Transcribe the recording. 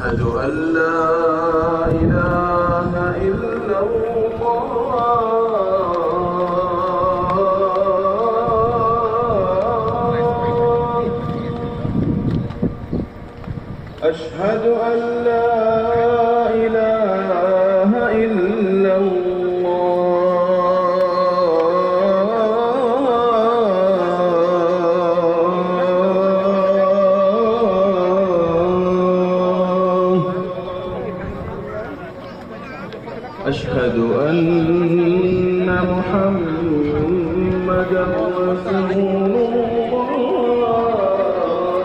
أشهد أن لا إله إلا الله. أشهد أن لا إله إلا الله. أشهد أن محمدًا رسول الله.